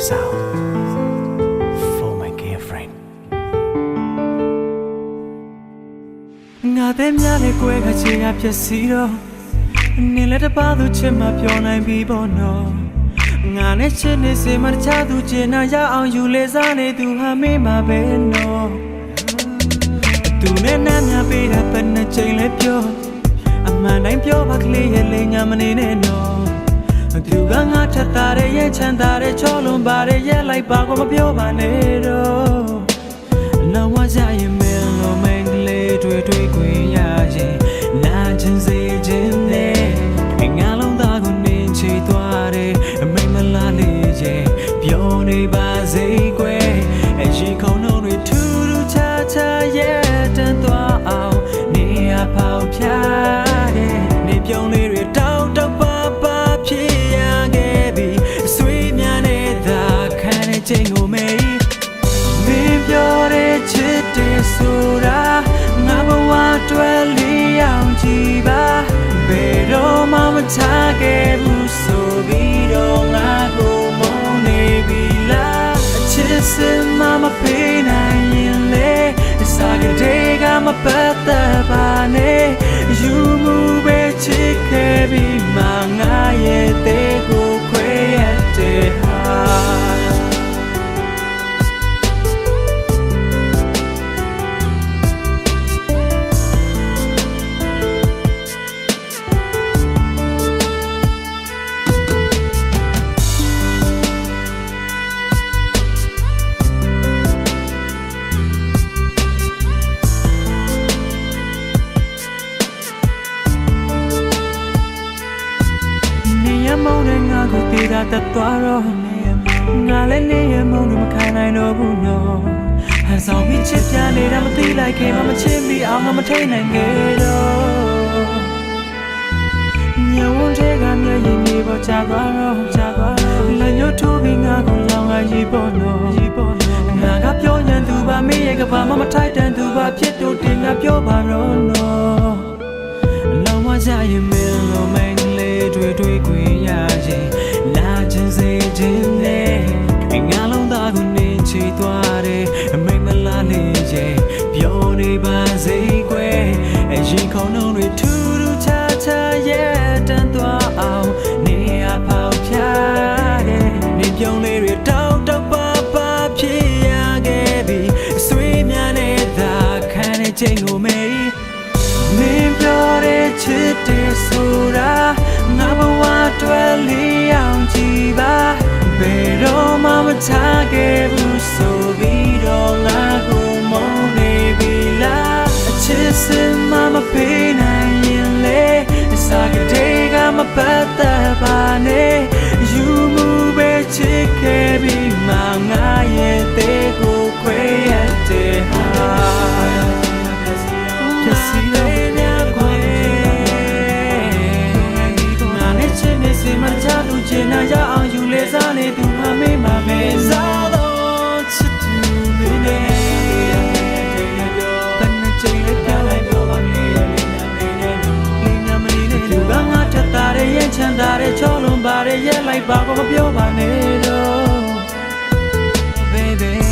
this out for my girlfriend ငါတဲ့များလေကွဲကချေရဖြစ်စီတော့နေလက်တပါသူချစ်မှပြောနိုင်ပြီပေါ့နော်ငါနဲ့ချစ်နေစေမတခြားသူချင်နာရအောင်ယူလေစားနေသူဟာမေးမှာပဲနော်သူနဲ့နားများပေးတဲ့ဘယ်နှချိန်လဲပြောအမှန်တိုင်းပြောပါကလေးရဲ့လေညာမနေနဲ့နော်သူကငါထက်တာရဲ့ချမ်းသာတဲ့ချောလွန်ပါရဲ့လိုက်ပါကိုမပြောပါနဲ့တော့လောဝကြရင်မဲလို့မင်းကလေးတွေ့ခွင့်ရရင်နာချင်စေခြင်းနဲ့ငါလုံးသားကိုနင်းချသွားတယ်မိမလားလေးရဲ့ပြောနေပါစေကွယ်အရင်ခုံလုံးတွေထူးထူးခြားခြားရဲ့တန်သွားအောင်နေရပေါက်ဖြားတယ်နေပြုံးလေးတွေတောက်တောက်ပါပါဖြစ်ရခဲ့ပြီဆွေးများနေတာခံတဲ့ချိန်ကိုမေးမင်းပြောတဲ့ချစ်တဲ့ဆိုတာငါဘဝတွေ့လျအောင်ကြည့်ပါဘယ်တော့မှမချခဲ့ဘူးဆိုပြီးတော့ငါကိုမုန်းနေပြီလားအချစ်စမမပေးနိုင်ရင်လေစားကြတဲ့ကမပတ်သက်ပါနဲ့ယူမှုပဲချစ်ခဲ့ပြီးမှငါရဲ့တဲ့ကိုခွဲရတဲ့ဟာမုန်းတဲ့ငါကိုတေးတာတက်သွားတော့နေငါလည်းနေရမုန်းလို့မခံနိုင်တော့ဘူးနော်ဟန်ဆောင်ပြီးချစ်ပြနေတာမသိလိုက်ခင်မချစ်မိအောင်ငါမထိန်နိုင်ခဲ့တော့ညဝန်းတဲ့ကမျက်ရည်မြေပေါ်ချသွားတော့လက်ညှိုးထိုးပြီးငါကိုလောင်ငါရေးပေါ်နော်ငါကပြောရင်သူပါမေးရဲ့ကဘာမှမထိုက်တန်သူပါဖြစ်တော့တင်ငါပြောပါတော့နော်လောင်မကြရင်မင်းလို့မင်းလေးတွေ့ခွင့်ရရင်နာချင်စေခြင်းနဲ့ငါလုံးသားကိုနင်းချသွားတယ်မိမလားလေးရဲ့ပြောနေပါစေကွယ်အရင်ခုံလုံးတွေထူးထူးခြားခြားရဲ့တန်သွားအောင်နေရပေါက်ဖြားတယ်နေပြုံးလေးတွေတောက်တောက်ပါပါဖြစ်ရခဲ့ပြီဆွေးများနေတာခံတဲ့ချိန်ကိုမေးမင်းပြောတဲ့ချစ်တဲ့ဆိုတာငါဘဝတွေ့လျအောင်ကြည့်ပါဘယ်တော့မှမချခဲ့ဘူးဆိုပြီးတော့ငါကိုမုန်းနေပြီလားအချစ်စမမပေးနိုင်ရင်လေစားကြတဲ့ကမပတ်သက်ပါနဲ့ယူမှုပဲချစ်ခဲ့ပြီးမှငါရဲ့တဲ့ကိုခွဲရတဲ့ဟာဖြစ်စီလို့မချလူချင်နာရအောင်ယူလေစားနေသူမှမေးမှာပဲစားတော့ချစ်သူနေနေတန်နေချင်လေးပြလိုက်တော့ပါလေလင်းနာမနေနဲ့သူကငါထက်တာရဲ့ချမ်းသာတဲ့ချောလွန်ပါရဲ့လိုက်ပါကိုမပြောပါနဲ့တော့ baby